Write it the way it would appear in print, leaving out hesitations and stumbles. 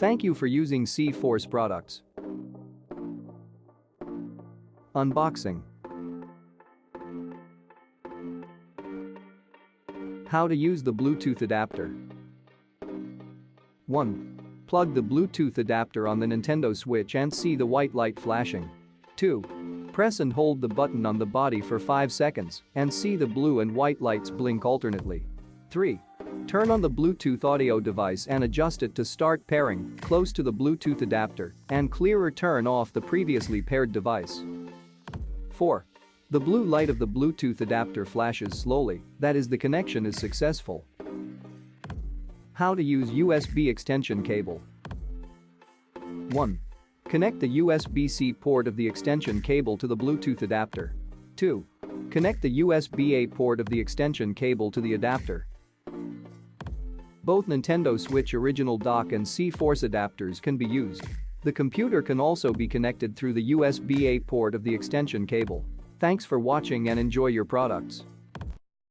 Thank you for using C-Force products. Unboxing. How to use the Bluetooth adapter. 1. Plug the Bluetooth adapter on the Nintendo Switch and see the white light flashing. 2. Press and hold the button on the body for 5 seconds and see the blue and white lights blink alternately. 3. Turn on the Bluetooth audio device and adjust it to start pairing close to the Bluetooth adapter and clear or turn off the previously paired device. 4. The blue light of the Bluetooth adapter flashes slowly, that is, the connection is successful. How to use USB extension cable. 1. Connect the USB-C port of the extension cable to the Bluetooth adapter. 2. Connect the USB-A port of the extension cable to the adapter. Both Nintendo Switch original dock and C-Force adapters can be used. The computer can also be connected through the USB-A port of the extension cable. Thanks for watching and enjoy your products.